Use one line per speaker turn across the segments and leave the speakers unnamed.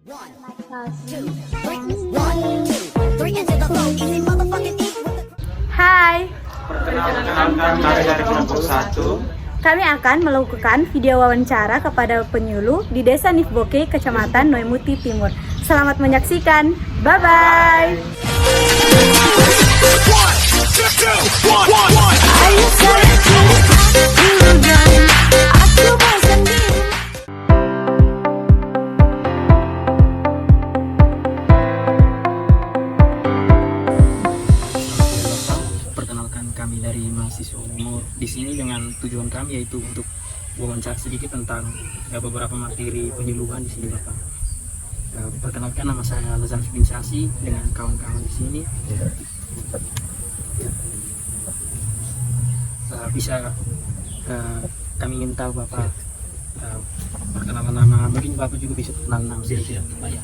One, two, three. One, two, three into the phone. Easy motherfucking eat with the...
Hai,
Perkenalkan kami dari kelompok 1.
kami akan melakukan video wawancara kepada penyuluh di Desa Nifboke, Kecamatan Noimuti Timur. Selamat menyaksikan, bye-bye!
Perkenalkan kami dari mahasiswa umur di sini dengan tujuan kami yaitu untuk wawancara sedikit tentang beberapa materi penyuluhan di sini Bapak. Perkenalkan, nama saya Lazan Finsasi dengan kawan-kawan di sini. Kami ingin tahu Bapak perkenalan nama, mungkin Bapak juga bisa perkenalan nama sendiri Pak ya.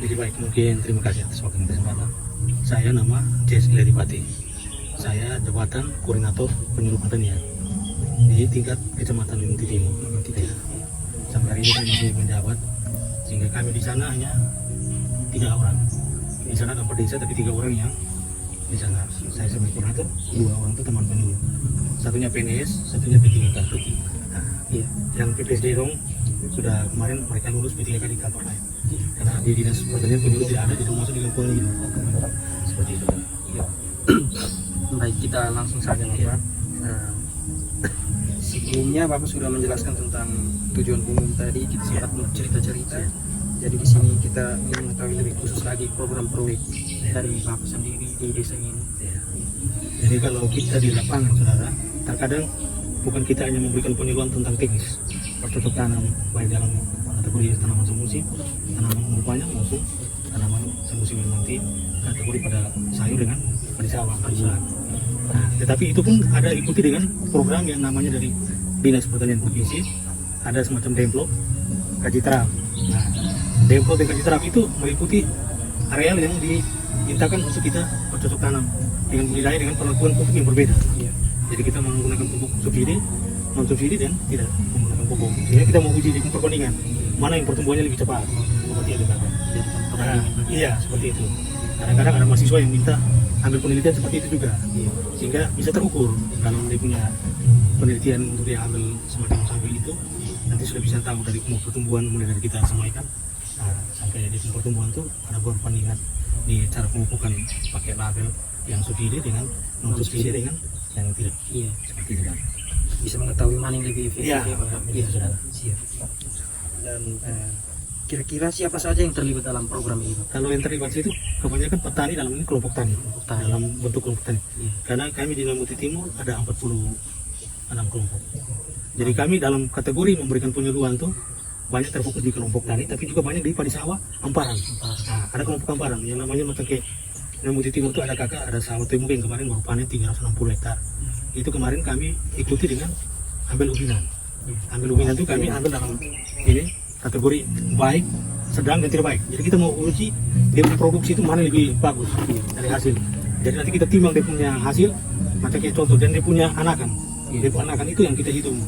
Jadi baik, mungkin terima kasih atas waktu kesempatan. Saya nama Jes Leripati. Saya jabatan koordinator penyuluh pertanian di tingkat Kecamatan Noimuti Timur. Sampai hari ini saya masih menjabat, sehingga kami di sana hanya 3 orang. Di sana ada 4 desa tapi 3 orang yang di sana. Saya sebagai koordinator, 2 orang itu teman penyuluh. Satunya PNS, satunya P3K. Nah,
Iya.
yang PPSD dong sudah kemarin mereka lulus P3K di kantor lain. Karena di dinas pertanian penyuluh tidak ada, tidak masuk di lingkungan ini. Seperti itu.
Iya. Baik, kita langsung saja Bapak. Sebelumnya Bapak sudah menjelaskan tentang tujuan umum tadi, kita sempat cerita-cerita. Jadi di sini kita ingin mengetahui lebih khusus lagi program proyek dari Bapak sendiri di desa ini.
Ya. Jadi kalau kita di lapangan, saudara, terkadang bukan kita hanya memberikan penyuluhan tentang teknis bercocok tanam, baik dalam kategori tanaman semusim, tanaman umur panjang maupun tanaman semusim yang nanti kategori pada sayur dengan padi sawah. Nah, tetapi itu pun ada ikuti dengan program yang namanya dari Dinas Pertanian Provinsi, ada semacam Demplok Kajitra. Nah, Demplok dan Kajitra itu mengikuti areal yang dimintakan untuk kita bercocok tanam dengan budidaya dengan perlakuan pupuk yang berbeda. Jadi kita menggunakan pupuk subsidi, non subsidi dan tidak menggunakan pupuk. Sehingga kita mau uji di perbandingan mana yang pertumbuhannya lebih cepat. Seperti itu kan. Nah, iya seperti itu. Kadang-kadang ada mahasiswa yang minta ambil penelitian seperti itu juga, sehingga bisa terukur kalau dia punya penelitian untuk dia ambil semacam sampai itu, nanti sudah bisa tahu dari umur pertumbuhan mulai dari kita semaikan sampai di pertumbuhan itu ada perbandingan di cara pemupukan pakai label yang subsidi dengan non subsidi dengan yang tidak.
Iya,
Seperti itu kan.
bisa mengetahui mana yang lebih efektif.
Iya,
Pak.
iya, saudara.
Siap. Dan kira-kira siapa saja yang terlibat dalam program ini Pak?
Kalau yang terlibat itu kebanyakan petani, dalam ini kelompok tani,
Tani.
dalam bentuk kelompok tani.
Iya.
Karena kami di Noimuti Timur ada 46 kelompok. Jadi kami dalam kategori memberikan penyuluhan tuh banyak terfokus di kelompok tani, tapi juga banyak di padi sawah amparan. Nah, ada kelompok amparan yang namanya macam kayak Noimuti Timur itu ada kakak, ada sawah timur yang kemarin baru panen 360 hektar. Itu kemarin kami ikuti dengan ambil ubinan. Ambil ubinan itu kami ambil dalam ini kategori baik, sedang dan tidak baik. Jadi kita mau uji dia punya produksi itu mana lebih bagus dari hasil. Jadi nanti kita timbang dia punya hasil, macam kayak contoh, dan dia punya anakan. Dia punya anakan itu yang kita hitung.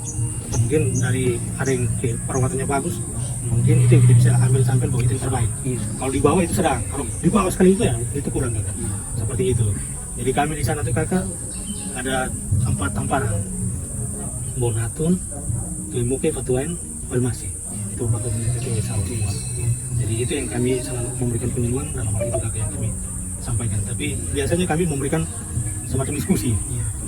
Mungkin dari ada yang perawatannya bagus, mungkin itu yang kita bisa ambil sampel bahwa itu yang terbaik. Kalau di bawah itu sedang, kalau di bawah sekali itu ya itu kurang kakak. Seperti itu. Jadi kami di sana tuh kakak ada 4 tamparan, Bonatun, Tuimuke, Fatuain, Palmasi. Itu bagus itu sawah semua. Jadi itu yang kami selalu memberikan penyuluhan dalam hal itu kakak yang kami sampaikan. Tapi biasanya kami memberikan semacam diskusi.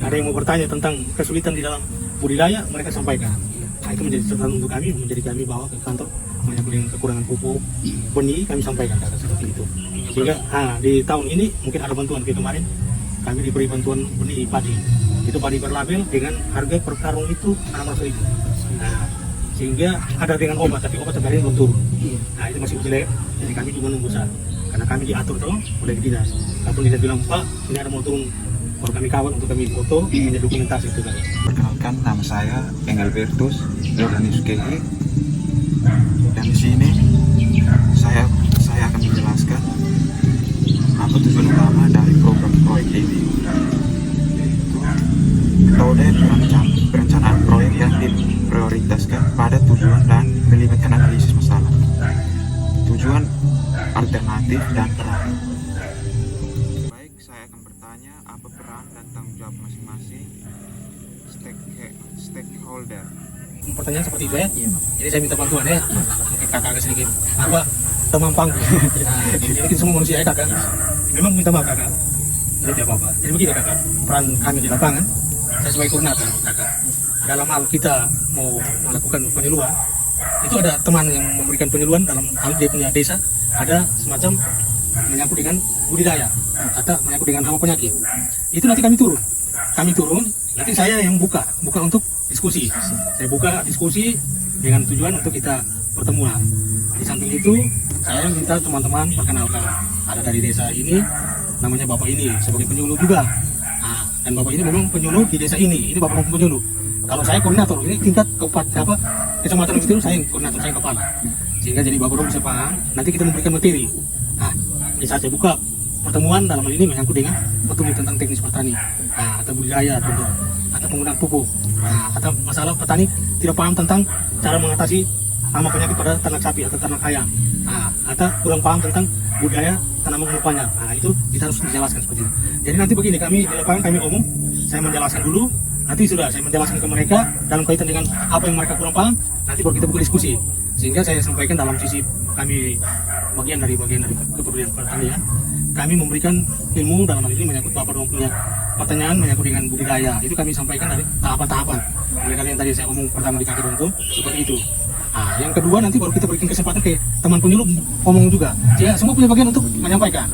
Ada yang mau bertanya tentang kesulitan di dalam budidaya, mereka sampaikan. Nah, itu menjadi catatan untuk kami, menjadi kami bawa ke kantor. Banyak yang kekurangan pupuk, benih kami sampaikan kakak seperti itu. Sehingga di tahun ini mungkin ada bantuan kayak kemarin kami diberi bantuan benih padi. Itu padi berlabel dengan harga per karung itu 600.000. Nah, sehingga ada dengan obat, tapi obat sampai hari ini belum turun. Nah, itu masih jelek, jadi kami juga nunggu saat. Karena kami diatur dong oleh dinas. Kalau dinas bilang, Pak, ini ada mau turun, baru kami kawal untuk kami foto, ini dokumentasi itu kan.
Perkenalkan, nama saya Engel Bertus Jordanis Kehi. Dan di sini saya akan menjelaskan apa tujuan utama dari program proyek ini. Metode perencanaan proyek yang diprioritaskan pada tujuan dan melibatkan analisis masalah. alternatif dan peran. Baik, saya akan bertanya apa peran dan tanggung jawab masing-masing stakeholder.
Pertanyaan seperti itu ya. Jadi saya minta bantuan ya. Mungkin kakak agak sedikit teman panggung. Jadi kita semua manusia ya kakak. Memang minta maaf kakak. Jadi tidak apa-apa. Jadi begini kakak, peran kami di lapangan, saya sebagai koordinator kakak. Dalam hal kita mau melakukan penyuluhan, itu ada teman yang memberikan penyuluhan dalam hal dia punya desa, ada semacam menyangkut dengan budidaya atau menyangkut dengan hama penyakit. Itu nanti kami turun, nanti saya yang buka untuk diskusi. Saya buka diskusi dengan tujuan untuk kita pertemuan. Di samping itu, saya minta teman-teman perkenalkan. Ada dari desa ini, namanya Bapak ini sebagai penyuluh juga. Nah, dan Bapak ini memang penyuluh di desa ini. Ini Bapak penyuluh. Kalau saya koordinator, ini tingkat kecamatan itu saya koordinator, saya kepala. Sehingga jadi Bapak bisa paham. Nanti kita memberikan materi. Nah, di saat saya buka pertemuan dalam hal ini menyangkut dengan petunjuk tentang teknis pertanian, atau budidaya contoh, atau penggunaan pupuk, atau masalah petani tidak paham tentang cara mengatasi hama penyakit pada ternak sapi atau ternak ayam, atau kurang paham tentang budaya tanaman umumnya. Itu kita harus menjelaskan seperti itu. Jadi nanti begini, kami di lapangan kami umum, saya menjelaskan dulu, nanti sudah saya menjelaskan ke mereka dalam kaitan dengan apa yang mereka kurang paham, nanti baru kita buka diskusi. Sehingga saya sampaikan dalam sisi kami bagian dari kepedulian pertanian, kami memberikan ilmu dalam hal ini menyangkut Bapak punya pertanyaan menyangkut dengan budidaya. Itu kami sampaikan dari tahapan-tahapan. Mulai dari yang tadi saya omong pertama di kaki Ronto, seperti itu. Yang kedua nanti baru kita berikan kesempatan ke teman penyuluh ngomong juga. Sehingga semua punya bagian untuk menyampaikan.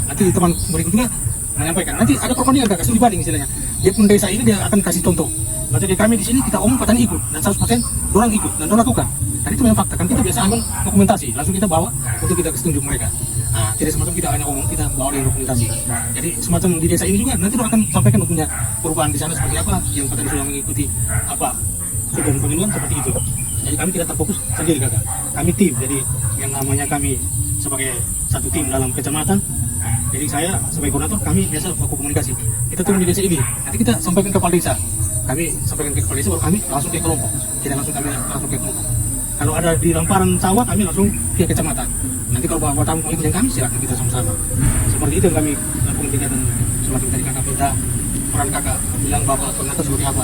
Nanti teman berikut juga menyampaikan. Nanti ada perbandingan kakak, studi banding istilahnya. Dia pun desa ini dia akan kasih contoh. Nanti kami di sini kita omong petani ikut dan 100% orang ikut dan orang lakukan. Dan itu memang fakta kan kita biasa ambil dokumentasi, langsung kita bawa untuk kita kasih tunjuk mereka. Jadi semacam kita hanya omong, kita bawa dengan dokumentasi. Jadi semacam di desa ini juga nanti orang akan sampaikan punya perubahan di sana seperti apa, yang petani sudah mengikuti apa tujuan penyuluhan seperti itu. Jadi kami tidak terfokus sendiri kakak. Kami tim, jadi yang namanya kami sebagai satu tim dalam kecamatan. Jadi saya sebagai koordinator kami biasa baku komunikasi. Kita turun di desa ini, nanti kita sampaikan ke kepala desa. Kami sampaikan ke kepala desa, baru kami langsung ke kelompok. Tidak langsung kami langsung ke kelompok. Kalau ada di lamparan sawah kami langsung ke kecamatan. Nanti kalau bapak tamu ikut dengan kami silakan kita sama-sama. Seperti itu yang kami lakukan kegiatan semacam tadi kakak minta peran kakak bilang bapak koordinator seperti apa.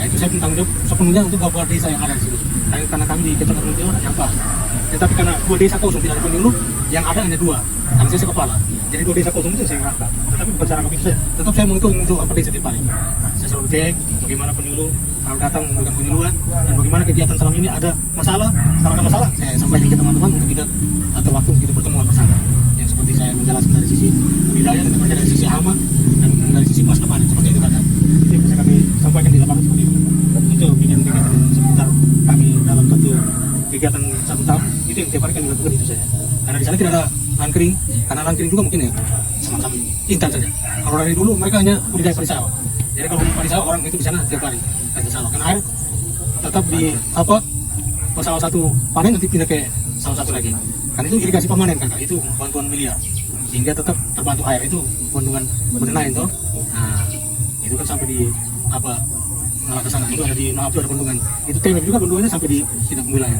Itu saya tanggung jawab sepenuhnya untuk bapak desa yang ada di sini. Karena kami di kecamatan Ronto ada yang pas. Tetapi karena 2 desa kosong tidak ada penyuluh, yang ada hanya 2. Karena saya kepala. Jadi 2 desa kosong itu saya ngerangkap. Tetapi bukan cara kami saya. Tetap saya menghitung untuk apa desa di paling. Saya selalu cek bagaimana penyuluh kalau datang memberikan penyuluhan dan bagaimana kegiatan selama ini ada masalah. Kalau ada masalah saya sampaikan ke teman-teman untuk kita atau waktu kita pertemuan bersama. Yang seperti saya menjelaskan dari sisi budidaya dan dari sisi hama dan dari sisi masa depan seperti itu kan. Itu yang bisa kami sampaikan di lapangan seperti itu. Itu kegiatan seputar kami dalam satu kegiatan 1 tahun itu yang tiap hari kami lakukan itu saja. Karena di sana tidak ada langkring, karena langkring juga mungkin ya semacam intan saja. Kalau dari dulu mereka hanya budidaya padi sawah. Jadi kalau padi sawah orang itu di sana tiap hari padi sawah. Karena air tetap di sawah satu panen nanti pindah ke sawah satu lagi. Karena itu irigasi permanen kakak, itu bantuan miliar. Sehingga tetap terbantu air itu bendungan benenain toh. Itu kan sampai di malah ke sana itu ada di Naap ada bendungan. Itu TMF juga bendungannya sampai di tidak wilayah.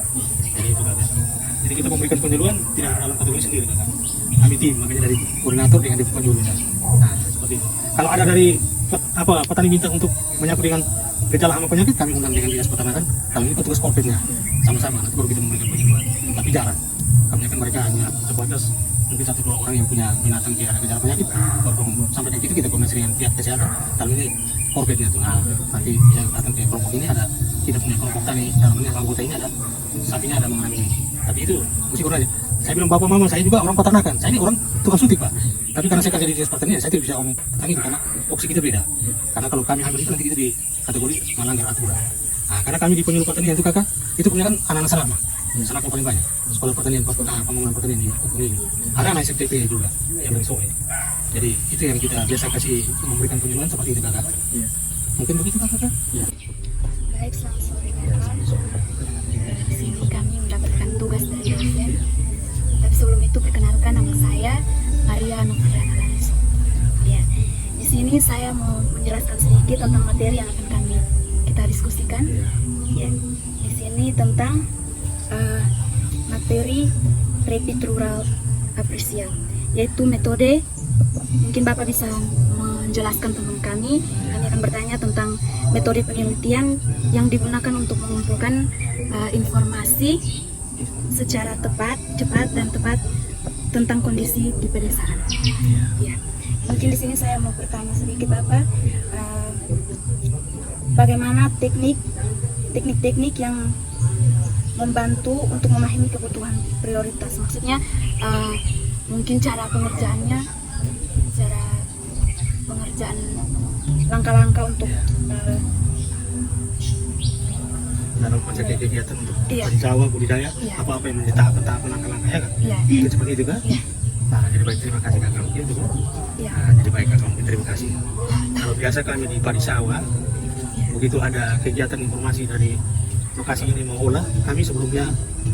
Jadi itu kakak. Jadi kita memberikan penyuluhan tidak dalam kategori sendiri kakak. Kami tim makanya dari koordinator dengan penyuluh. Seperti itu. Kalau ada dari petani minta untuk menyangkut dengan gejala hama penyakit, kami undang dengan dinas peternakan. Kami ini petugas korpitnya sama-sama. Nanti baru kita memberikan penyuluhan. Tapi jarang. Kami akan mereka hanya sebatas mungkin 1-2 orang yang punya binatang yang ada gejala penyakit. Baru sampai kayak gitu kita koordinasi dengan pihak kesehatan. Kalau ini korpitnya tuh. Nanti yang datang ke kelompok ini ada tidak punya kelompok tani dalamnya anggota ini ada sapinya ada mengalami ini. Tapi itu mesti kurang aja. Saya bilang bapak mama saya juga orang peternakan. Saya ini orang tukang suntik pak. Tapi karena saya kerja di dinas pertanian saya tidak bisa ngomong petani itu karena opsi kita beda. Karena kalau kami hamil itu nanti kita di kategori melanggar aturan. Karena kami di penyuluh pertanian itu kakak itu punya kan anak-anak selama. Sanak yang paling banyak. Sekolah pertanian, pembangunan pertanian di ini. Ada anak SFTP juga yang dari Soe. Jadi itu yang kita biasa kasih memberikan penyuluhan seperti itu kakak. Mungkin begitu kakak?
Baik, selamat sore kakak. Di sini kami mendapatkan tugas dari dosen. Tapi sebelum itu perkenalkan nama saya Maria Noviana Langsung. Ya, di sini saya mau menjelaskan sedikit tentang materi yang akan kita diskusikan. Ya, di sini tentang materi rapid rural kontroversial, yaitu metode. Mungkin Bapak bisa menjelaskan tentang kami akan bertanya tentang metode penelitian yang digunakan untuk mengumpulkan informasi secara tepat, cepat dan tepat tentang kondisi di pedesaan. Ya. Mungkin di sini saya mau bertanya sedikit Bapak, bagaimana teknik-teknik yang membantu untuk memahami kebutuhan prioritas, maksudnya mungkin cara pengerjaannya, langkah-langkah untuk
dalam konsep kegiatan untuk
Iya.
padi sawah budidaya,
Iya.
apa-apa yang menjadi tahapan-tahapan langkah-langkahnya kan?
Iya.
Itu seperti itu kan?
Iya.
Nah, jadi baik, terima kasih kakak mungkin itu.
Iya.
Nah, jadi baik kakak mungkin terima kasih. Kalau biasa kami di padi sawah, begitu ada kegiatan informasi dari lokasi ini mau olah, kami sebelumnya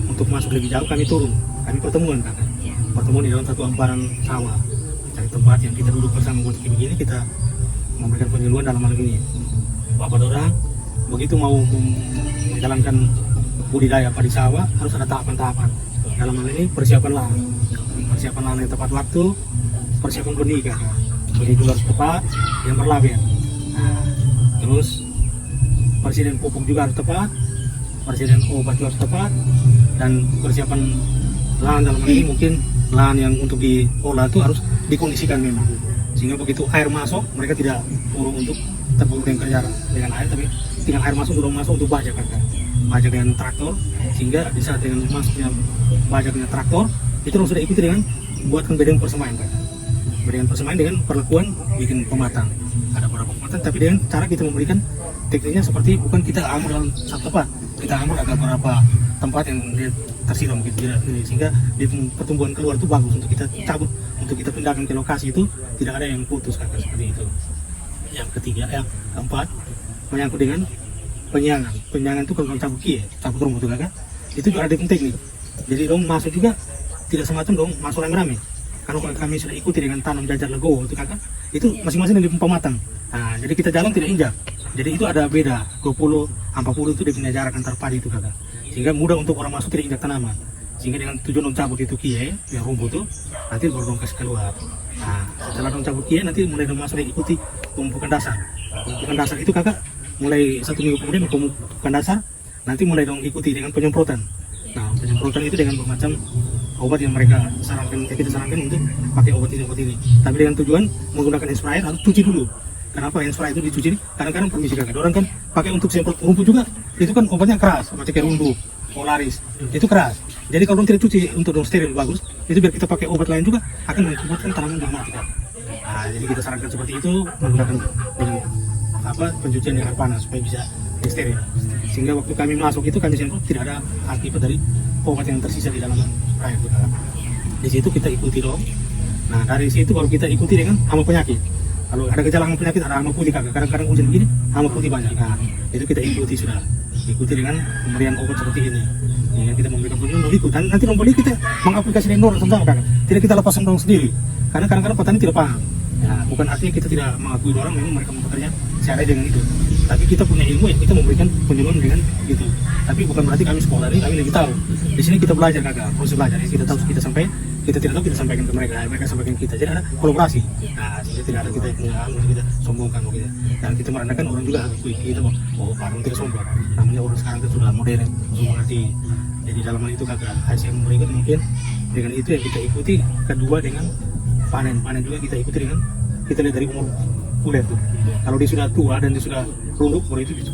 untuk masuk lebih jauh kami turun, kami pertemuan kakak, pertemuan di dalam satu hamparan sawah, cari tempat yang kita duduk bersama buat begini, kita memberikan penyuluhan dalam hal ini. Bapak dorang begitu mau menjalankan budidaya padi sawah harus ada tahapan-tahapan. Dalam hal ini persiapan lahan yang tepat waktu, persiapan benih kakak, benih juga harus tepat, yang berlabel. Nah, terus persediaan pupuk juga harus tepat, persediaan obat juga harus tepat, dan persiapan lahan dalam hal ini mungkin lahan yang untuk diolah itu harus dikondisikan memang, sehingga begitu air masuk mereka tidak turun untuk terburuk dengan air, tapi tinggal air masuk dorong masuk untuk bajak kakak, bajak dengan traktor, sehingga di saat dengan masuknya bajak dengan traktor itu sudah ikuti dengan buatkan bedeng persemaian kakak, bedeng persemaian dengan perlakuan bikin pematang, ada beberapa pematang, tapi dengan cara kita memberikan tekniknya seperti bukan kita amur dalam satu tempat, kita amur agak beberapa tempat yang tersiram gitu, sehingga di pertumbuhan keluar itu bagus untuk kita cabut, untuk kita pindahkan ke lokasi itu tidak ada yang putus kakak, seperti itu. Yang ketiga, yang keempat menyangkut dengan penyangan itu kalau cabut cabut rumput itu kakak, itu juga ada teknik. Jadi dong masuk juga tidak semacam dong masuk rame-rame. Kalau kami sudah ikuti dengan tanam jajar legowo itu kakak, itu masing-masing dari pematang. Nah, jadi kita jalan tidak injak. Jadi itu ada beda 20, 40 itu dia jarak antar padi itu kakak. Sehingga mudah untuk orang masuk tidak injak tanaman. Sehingga dengan tujuan dong cabut itu yang rumput itu nanti baru dong kasih keluar. Nah, setelah dong cabut nanti mulai dong masuk ikuti pemumpukan dasar. Pemumpukan dasar itu kakak mulai 1 minggu kemudian pemumpukan dasar nanti mulai dong ikuti dengan penyemprotan. Nah, penyemprotan itu dengan bermacam obat yang mereka sarankan, kita sarankan untuk pakai obat ini. Tapi dengan tujuan menggunakan hand sprayer harus cuci dulu. Kenapa hand sprayer itu dicuci? Kadang-kadang permisi kakak, orang kan pakai untuk semprot rumput juga, itu kan obatnya keras, macam kayak Rundu, Polaris, itu keras. Jadi kalau tidak cuci untuk dong steril bagus, itu biar kita pakai obat lain juga akan mengakibatkan tanaman juga mati. Nah, jadi kita sarankan seperti itu, menggunakan dengan pencucian dengan air panas supaya bisa steril. Sehingga waktu kami masuk itu kami semprot tidak ada akibat dari obat yang tersisa di dalam air itu. Di situ kita ikuti dong. Nah, dari situ baru kita ikuti dengan hama penyakit. Kalau ada gejala hama penyakit, ada hama putih kakak. Kadang-kadang hujan begini, hama putih banyak. Nah, itu kita ikuti sudah. Ikuti dengan pemberian obat seperti ini. Ya, kita memberikan penyuluh ikut. Dan nanti nombor kita mengaplikasikan dorong sama kakak. Tidak kita lepaskan dorong sendiri. Karena kadang-kadang petani tidak paham. Ya, bukan artinya kita tidak mengakui orang, memang mereka bekerja secara dengan itu. Tapi kita punya ilmu yang kita memberikan penyuluhan dengan gitu. Tapi bukan berarti kami sekolah ini kami lebih tahu. Di sini kita belajar kakak, proses belajar. Kita tahu kita sampai, kita tidak tahu kita sampaikan ke mereka, mereka sampaikan ke kita. Jadi ada kolaborasi. Nah, sehingga tidak ada kita yang punya kita sombongkan begitu. Dan kita merendahkan orang juga akui kita bahwa Pak tidak sombong. Namanya orang sekarang itu sudah modern, semua mengerti. Jadi dalam hal itu kakak, hasil yang memberikan mungkin dengan itu yang kita ikuti. Kedua dengan panen juga kita ikuti dengan kita lihat dari umur kulit tuh. Kalau dia sudah tua dan dia sudah runduk, baru itu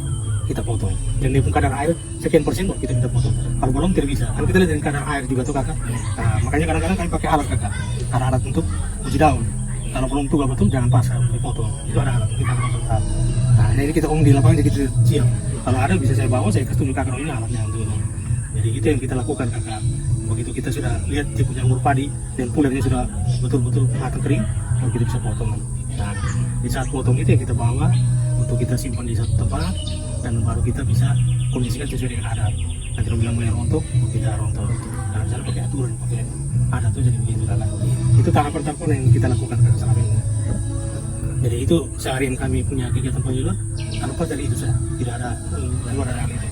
kita potong. Dan dia pun kadar air sekian persen baru kita potong. Kalau belum tidak bisa. Kalau kita lihat dari kadar air juga tuh kakak. Nah, makanya kadang-kadang kami pakai alat kakak. Ada alat untuk uji daun. Kalau belum tua betul jangan pasang, dipotong. Itu ada alat kita potong. Nah, ini kita di lapangan jadi kita siap. Kalau ada bisa saya bawa, saya kasih tunjuk kakak ini alatnya untuk ini. Jadi itu yang kita lakukan kakak. Begitu kita sudah lihat dia punya umur padi dan pulirnya sudah betul-betul matang kering, baru kita bisa potong. Nah, di saat potong itu yang kita bawa untuk kita simpan di satu tempat dan baru kita bisa kondisikan sesuai dengan adat. Nanti kalau bilang mulai rontok, kita rontok. Nah, misalnya pakai aturan, pakai adat itu jadi begitu kakak. Itu tahapan-tahapan yang kita lakukan kakak selama ini. Jadi itu seharian kami punya kegiatan penyuluhan, tanpa dari itu saja, tidak ada luar dari itu.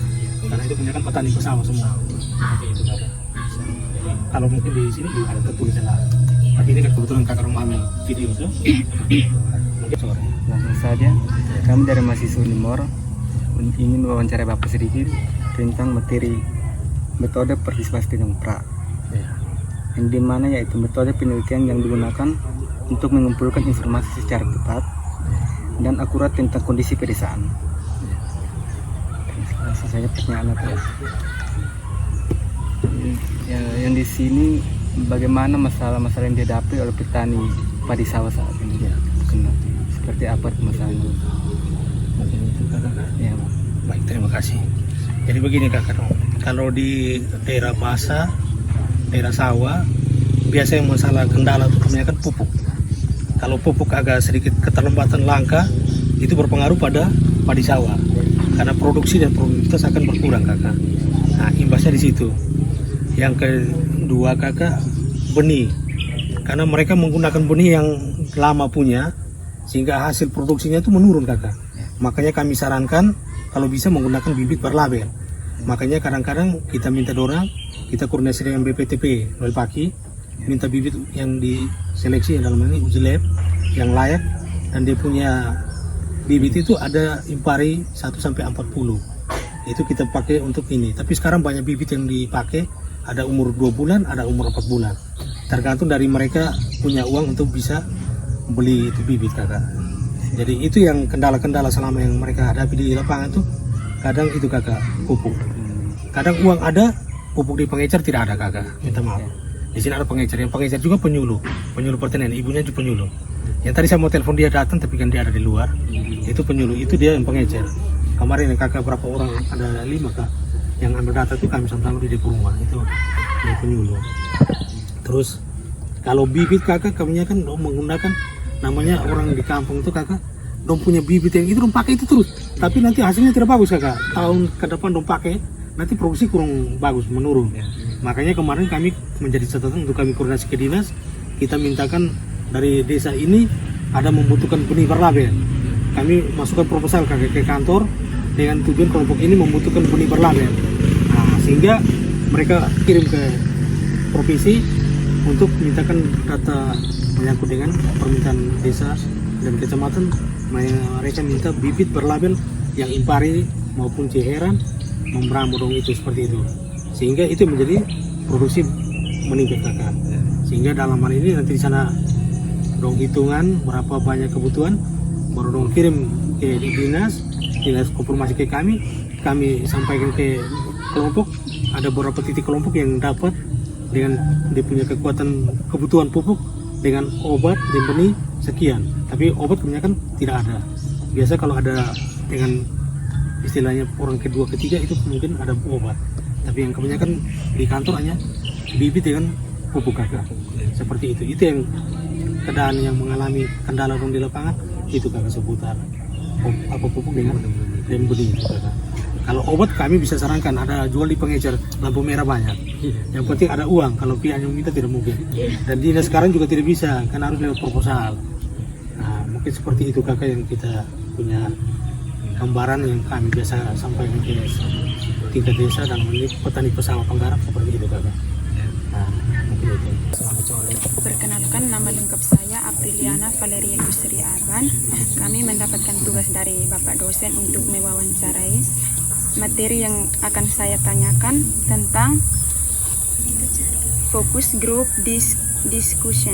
Karena itu punya kan petani bersama semua. Seperti itu kakak. Kalau mungkin di sini juga ada tertulisnya lah. Tapi ini kan kebetulan kakak rumah ambil video itu. Mungkin sore.
Langsung saja, kami dari mahasiswa Unimor ingin wawancara Bapak sedikit tentang materi metode partisipasi demokrat, yang dimana yaitu metode penelitian yang digunakan untuk mengumpulkan informasi secara tepat dan akurat tentang kondisi pedesaan. Langsung saja pertanyaan atas. Yang di sini bagaimana masalah-masalah yang dihadapi oleh petani padi sawah saat ini? Seperti apa masalahnya?
Mungkin itu kakak.
Ya,
Baik, terima kasih. Jadi begini kakak, kalau di daerah basah, daerah sawah, biasa yang masalah kendala itu kebanyakan pupuk. Kalau pupuk agak sedikit keterlambatan langka, itu berpengaruh pada padi sawah. Karena produksi dan produktivitas akan berkurang kakak. Nah, imbasnya di situ. Yang kedua kakak, benih. Karena mereka menggunakan benih yang lama punya, sehingga hasil produksinya itu menurun kakak. Makanya kami sarankan kalau bisa menggunakan bibit berlabel. Makanya kadang-kadang kita minta dorang, kita koordinasi dengan BPTP Noel Paki, minta bibit yang diseleksi dalam ini uji lab yang layak, dan dia punya bibit itu ada impari 1-40. Itu kita pakai untuk ini. Tapi sekarang banyak bibit yang dipakai ada umur 2 bulan, ada umur 4 bulan. Tergantung dari mereka punya uang untuk bisa beli itu bibit kakak. Jadi itu yang kendala-kendala selama yang mereka hadapi di lapangan tuh, kadang itu kakak, pupuk. Kadang uang ada, pupuk di pengecer tidak ada kakak, minta maaf. Di sini ada pengecer, yang pengecer juga penyuluh pertanian, ibunya juga penyuluh. Yang tadi saya mau telepon dia datang tapi kan dia ada di luar, itu penyuluh, itu dia yang pengecer. Kemarin yang kakak berapa orang, ada 5 kak, yang ambil data tuh kami sama-sama di rumah, itu yang penyuluh. Terus kalau bibit kakak, kami kan menggunakan namanya orang di kampung tuh kakak, dong punya bibit yang itu dong pakai itu terus, tapi nanti hasilnya tidak bagus kakak. Tahun ke depan dong pakai, nanti produksi kurang bagus, menurun. Makanya kemarin kami menjadi catatan untuk kami koordinasi ke dinas, kita mintakan dari desa ini ada membutuhkan benih berlabel. Kami masukkan proposal kakak ke kantor dengan tujuan kelompok ini membutuhkan benih berlabel. Nah, sehingga mereka kirim ke provinsi untuk mintakan data menyangkut dengan permintaan desa dan kecamatan. Mereka minta bibit berlabel yang impari maupun ceheran, membrambodong itu seperti itu, sehingga itu menjadi produksi meningkat kakak. Sehingga dalam hal ini nanti di sana dong hitungan berapa banyak kebutuhan, baru dong kirim ke dinas konfirmasi ke kami sampaikan ke kelompok. Ada beberapa titik kelompok yang dapat dengan dia punya kekuatan kebutuhan pupuk dengan obat dan benih sekian, tapi obat kebanyakan tidak ada. Biasa kalau ada dengan istilahnya orang kedua ketiga itu mungkin ada obat, tapi yang kebanyakan di kantor hanya bibit dengan pupuk kakak. Seperti itu yang keadaan yang mengalami kendala di lapangan itu kakak, seputar apa pupuk dengan benih kakak. Kalau obat kami bisa sarankan ada jual di pengecer, lampu merah banyak. Yang penting ada uang, kalau pihak yang minta tidak mungkin. Dan dinas sekarang juga tidak bisa, karena harus lewat proposal. Nah, mungkin seperti itu kakak yang kita punya gambaran yang kami biasa sampaikan ke tingkat desa dalam ini petani pesawat penggarap seperti itu kakak. Nah, mungkin itu. Selamat sore.
Perkenalkan, nama lengkap saya Apriliana Valeria Yusri Arban. Kami mendapatkan tugas dari Bapak dosen untuk mewawancarai. Materi yang akan saya tanyakan tentang fokus group discussion.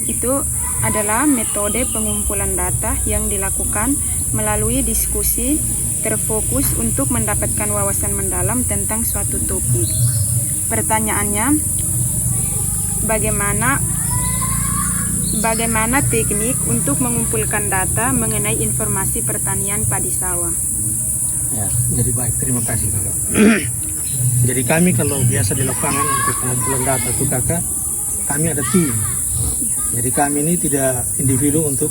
Itu adalah metode pengumpulan data yang dilakukan melalui diskusi terfokus untuk mendapatkan wawasan mendalam tentang suatu topik. Pertanyaannya, bagaimana teknik untuk mengumpulkan data mengenai informasi pertanian padi sawah?
Ya, jadi baik, terima kasih kakak. Jadi kami kalau biasa di lapangan untuk pengumpulan data itu kakak, kami ada tim. Jadi kami ini tidak individu untuk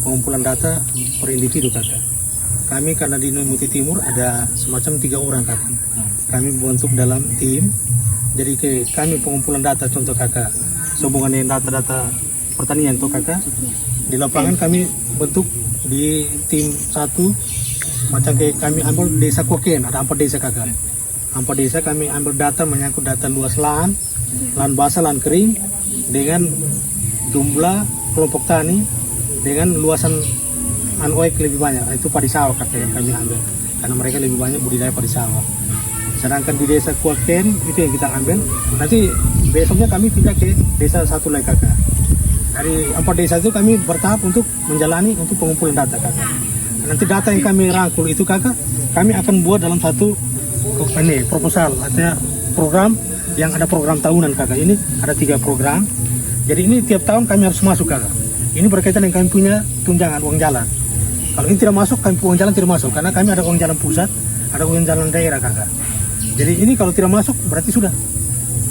pengumpulan data per individu kakak. Kami karena di Noy Muti Timur ada semacam 3 orang kakak. Kami bentuk dalam tim. Jadi kami pengumpulan data contoh kakak, sehubungan dengan data-data pertanian tuh kakak. Di lapangan kami bentuk di tim 1. Macam kayak kami ambil desa Koken, ada 4 desa kakak. 4 desa kami ambil data menyangkut data luas lahan, lahan basah, lahan kering, dengan jumlah kelompok tani dengan luasan anoek lebih banyak. Itu padi sawah kakak yang kami ambil, karena mereka lebih banyak budidaya padi sawah. Sedangkan di desa Kuaken itu yang kita ambil. Nanti besoknya kami pindah ke desa satu lagi kakak. Dari 4 desa itu kami bertahap untuk menjalani untuk pengumpulan data kakak. Nanti data yang kami rangkul itu kakak, kami akan buat dalam satu proposal, artinya program yang ada program tahunan kakak. Ini ada 3 program. Jadi ini tiap tahun kami harus masuk kakak. Ini berkaitan dengan kami punya tunjangan uang jalan. Kalau ini tidak masuk, kami uang jalan tidak masuk, karena kami ada uang jalan pusat, ada uang jalan daerah kakak. Jadi ini kalau tidak masuk berarti sudah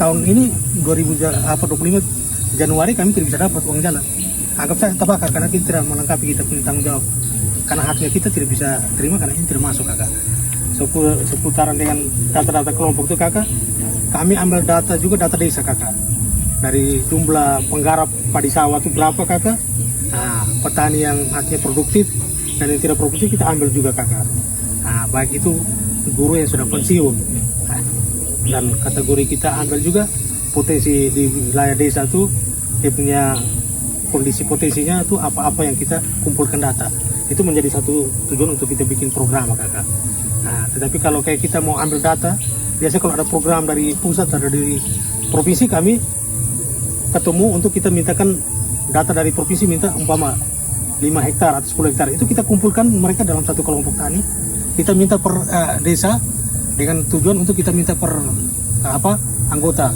tahun ini 2025 Januari kami tidak bisa dapat uang jalan. Anggap saya terbakar karena kita tidak melengkapi kita punya tanggung jawab. Karena haknya kita tidak bisa terima karena ini tidak masuk kakak. Seputaran dengan data-data kelompok itu kakak, kami ambil data juga data desa kakak. Dari jumlah penggarap padi sawah itu berapa kakak. Nah, petani yang artinya produktif dan yang tidak produktif kita ambil juga kakak. Nah, baik itu guru yang sudah pensiun. Dan kategori kita ambil juga potensi di wilayah desa itu, dia punya kondisi potensinya itu apa-apa yang kita kumpulkan data. Itu menjadi satu tujuan untuk kita bikin program kakak. Nah, tetapi kalau kayak kita mau ambil data, biasanya kalau ada program dari pusat atau dari provinsi, kami ketemu untuk kita mintakan data dari provinsi, minta umpama 5 hektar atau 10 hektar. Itu kita kumpulkan mereka dalam satu kelompok tani. Kita minta per desa dengan tujuan untuk kita minta per anggota.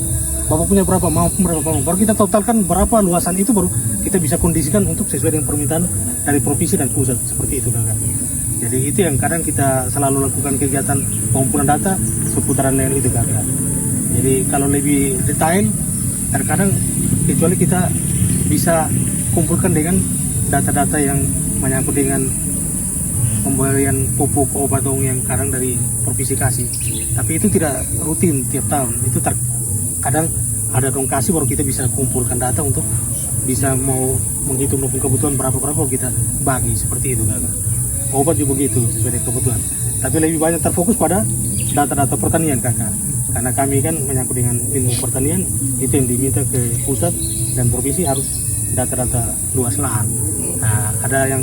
Bapak punya berapa, mau berapa, baru kita totalkan berapa luasan itu, baru kita bisa kondisikan untuk sesuai dengan permintaan dari provinsi dan pusat, seperti itu kakak. Jadi itu yang kadang kita selalu lakukan kegiatan pengumpulan data seputaran dengan itu kakak. Jadi kalau lebih detail, terkadang kecuali kita bisa kumpulkan dengan data-data yang menyangkut dengan pemberian pupuk obat yang kadang dari provinsi kasih, tapi itu tidak rutin tiap tahun. Itu kadang ada dong kasih, baru kita bisa kumpulkan data untuk bisa mau menghitung kebutuhan berapa kita bagi, seperti itu kakak. Obat juga begitu sesuai dengan kebutuhan, tapi lebih banyak terfokus pada data-data pertanian kakak, karena kami kan menyangkut dengan ilmu pertanian. Itu yang diminta ke pusat dan provinsi, harus data-data luas lahan. Nah, ada yang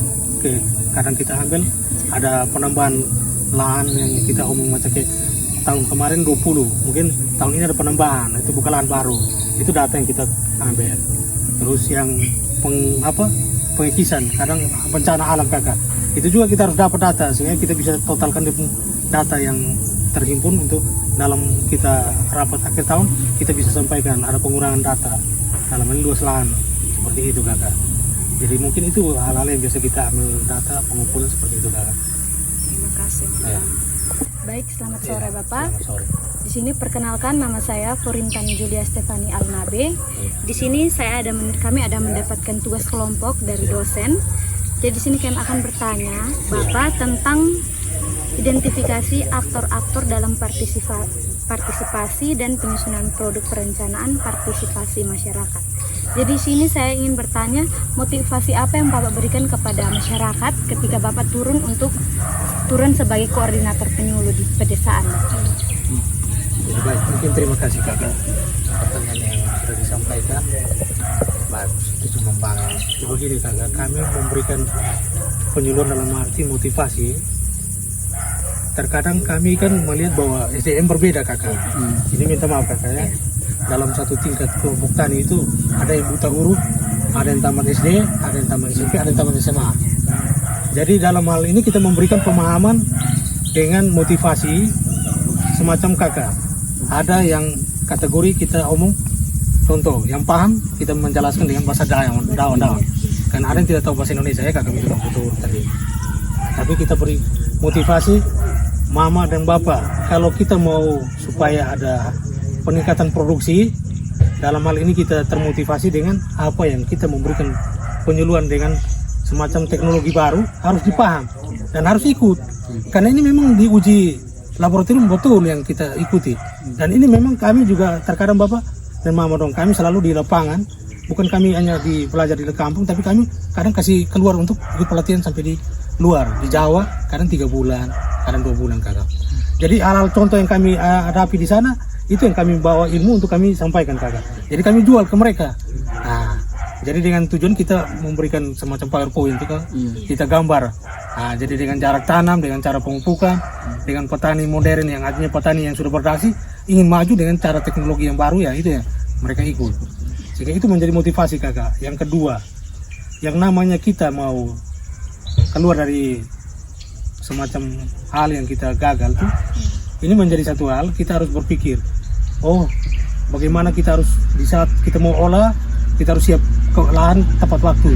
kadang kita ambil, ada penambahan lahan yang kita omong macam kayak tahun kemarin 20, mungkin tahun ini ada penambahan, itu bukan lahan baru. Itu data yang kita ambil. Terus yang pengekisan, kadang bencana alam kakak, itu juga kita harus dapat data sehingga kita bisa totalkan data yang terhimpun untuk dalam kita rapat akhir tahun, kita bisa sampaikan ada pengurangan data dalam ini luas lahan, seperti itu kakak. Jadi mungkin itu hal-hal yang biasa kita ambil data pengumpulan seperti itu kakak.
Terima kasih.
Ya.
Baik, selamat sore Bapak.
Selamat sore.
Di sini perkenalkan, nama saya Furintan Julia Stefani Alnabe. Di sini kami ada mendapatkan tugas kelompok dari dosen. Jadi di sini kami akan bertanya Bapak tentang identifikasi aktor-aktor dalam partisipasi dan penyusunan produk perencanaan partisipasi masyarakat. Jadi di sini saya ingin bertanya, motivasi apa yang Bapak berikan kepada masyarakat ketika Bapak turun sebagai koordinator penyuluh di pedesaan?
Jadi baik, mungkin terima kasih kakak pertanyaan yang sudah disampaikan. Bagus, itu cuma banget. Jadi begini kakak, kami memberikan penyuluhan dalam arti motivasi. Terkadang kami kan melihat bahwa SDM berbeda kakak. Ini minta maaf kakak ya. Dalam satu tingkat kelompok tani itu ada yang buta huruf, ada yang tamat SD, ada yang tamat SMP, ada yang tamat SMA. Jadi dalam hal ini kita memberikan pemahaman dengan motivasi semacam kakak. Ada yang kategori kita omong, contoh yang paham kita menjelaskan dengan bahasa daun. Kan ada yang tidak tahu bahasa Indonesia ya kakak, bilang betul tadi. Tapi kita beri motivasi mama dan bapak, kalau kita mau supaya ada peningkatan produksi, dalam hal ini kita termotivasi dengan apa yang kita memberikan penyuluhan dengan semacam teknologi baru, harus dipaham dan harus ikut, karena ini memang diuji laboratorium betul yang kita ikuti. Dan ini memang kami juga terkadang bapak dan mama dong, kami selalu di lapangan, bukan kami hanya belajar di kampung, tapi kami kadang kasih keluar untuk pelatihan sampai di luar, di Jawa kadang 3 bulan, kadang 2 bulan kakak. Jadi hal-hal contoh yang kami hadapi di sana, Itu yang kami bawa ilmu untuk kami sampaikan kakak. Jadi kami jual ke mereka. Nah, jadi dengan tujuan kita memberikan semacam PowerPoint itu kan, kita gambar. Nah, jadi dengan jarak tanam, dengan cara pemupukan, dengan petani modern yang artinya petani yang sudah berdasi ingin maju dengan cara teknologi yang baru ya itu ya mereka ikut. Sehingga itu menjadi motivasi kakak. Yang kedua, yang namanya kita mau keluar dari semacam hal yang kita gagal tuh, ini menjadi satu hal kita harus berpikir. Oh, bagaimana kita harus di saat kita mau olah, kita harus siap ke lahan tepat waktu,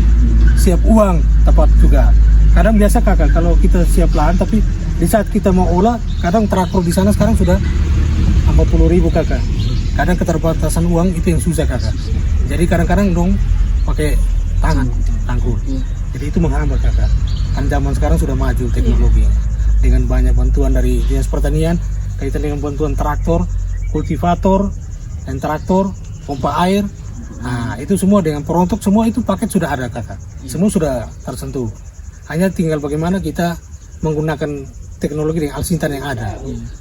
siap uang tepat juga. Kadang biasa kakak kalau kita siap lahan, tapi di saat kita mau olah, kadang traktor di sana sekarang sudah 40.000 kakak. Kadang keterbatasan uang itu yang susah kakak. Jadi kadang-kadang dong pakai tangan tangkul. Jadi itu menghambat kakak. Kan zaman sekarang sudah maju teknologi dengan banyak bantuan dari dinas pertanian, kaitan dengan bantuan traktor, kultivator, dan traktor, pompa air. Nah, itu semua dengan peruntuk semua itu paket sudah ada kakak. Semua sudah tersentuh. Hanya tinggal bagaimana kita menggunakan teknologi dengan alsintan yang ada.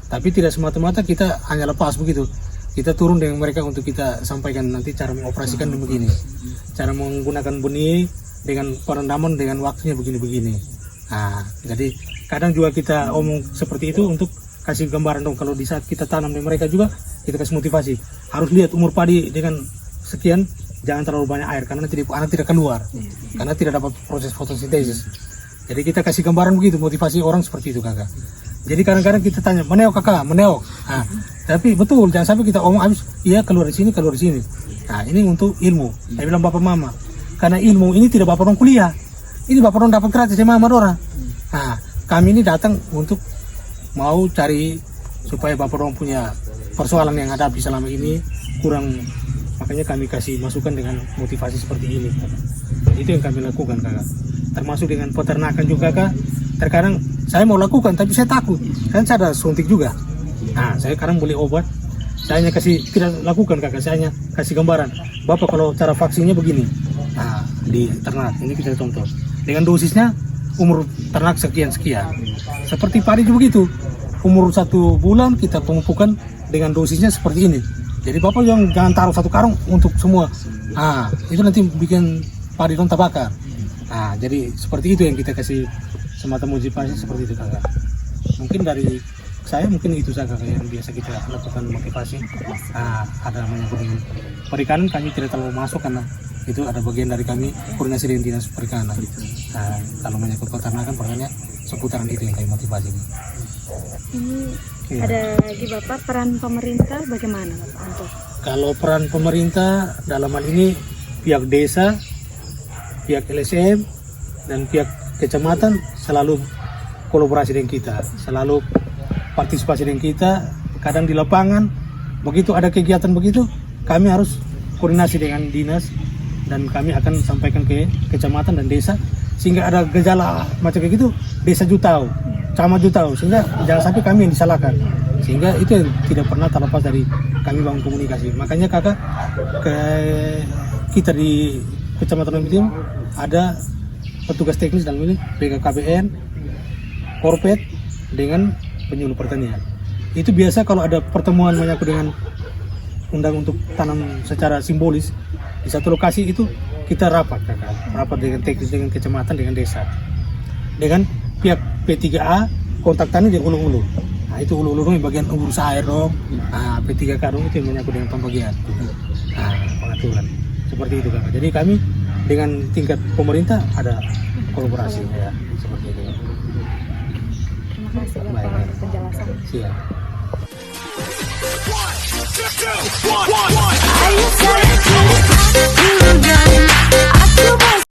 Tapi tidak semata-mata kita hanya lepas begitu. Kita turun dengan mereka untuk kita sampaikan nanti cara mengoperasikan begini. Cara menggunakan benih dengan perendaman dengan waktunya begini-begini. Nah, jadi kadang juga kita omong seperti itu untuk kasih gambaran dong kalau di saat kita tanam dengan mereka juga kita kasih motivasi. Harus lihat umur padi dengan sekian, jangan terlalu banyak air karena anak tidak keluar. Karena tidak dapat proses fotosintesis. Jadi kita kasih gambaran begitu, motivasi orang seperti itu kakak. Jadi kadang-kadang kita tanya, meneok kakak, meneok. Nah, tapi betul, jangan sampai kita omong habis, iya keluar di sini, keluar di sini. Nah, ini untuk ilmu. Saya bilang bapak mama, karena ilmu ini tidak bapak orang kuliah. Ini bapak orang dapat gratis dari mama orang. Nah, kami ini datang untuk mau cari supaya bapak orang punya persoalan yang hadapi selama ini kurang, makanya kami kasih masukan dengan motivasi seperti ini. Itu yang kami lakukan kakak. Termasuk dengan peternakan juga kakak. Terkadang saya mau lakukan tapi saya takut, kan saya ada suntik juga. Nah, saya sekarang beli obat, saya hanya kasih tidak lakukan kakak, saya hanya kasih gambaran. Bapak kalau cara vaksinnya begini. Nah, di ternak ini kita contoh. Dengan dosisnya umur ternak sekian-sekian. Seperti padi juga begitu. Umur 1 bulan kita pemupukan dengan dosisnya seperti ini. Jadi bapak jangan taruh 1 karung untuk semua. Nah, itu nanti bikin padi dong terbakar. Nah, jadi seperti itu yang kita kasih semacam motivasi seperti itu kakak. Mungkin dari saya mungkin itu saja kakak yang biasa kita lakukan motivasi. Nah, ada menyangkut dengan perikanan kami tidak terlalu masuk karena itu ada bagian dari kami koordinasi dengan dinas perikanan. Nah, kalau menyangkut peternakan pokoknya seputaran itu yang kami motivasi.
Ini ada lagi bapak, peran pemerintah bagaimana bapak untuk?
Kalau peran pemerintah dalam hal ini pihak desa, pihak LSM dan pihak kecamatan selalu kolaborasi dengan kita, selalu partisipasi dengan kita. Kadang di lapangan begitu ada kegiatan begitu, kami harus koordinasi dengan dinas dan kami akan sampaikan ke kecamatan dan desa sehingga ada gejala macam kayak gitu, desa juga tahu, camat juga tahu, sehingga jangan sampai kami yang disalahkan. Sehingga itu yang tidak pernah terlepas dari kami bangun komunikasi. Makanya kakak kita di Kecamatan Omitim ada petugas teknis dalam ini BKKBN, Korpet dengan penyuluh pertanian. Itu biasa kalau ada pertemuan menyangkut dengan undang untuk tanam secara simbolis di satu lokasi itu kita rapat kakak, rapat dengan teknis, dengan kecamatan, dengan desa, dengan pihak P3A kontak tani di ulu-ulu. Nah itu ulu-ulu yang bagian urus air dong. Nah P3K dong itu yang menyangkut dengan pembagian. Nah pengaturan seperti itu kakak. Jadi kami dengan tingkat pemerintah ada kolaborasi ya seperti itu.
Terima kasih bapak untuk penjelasan.
Siap.
1, 2, 1.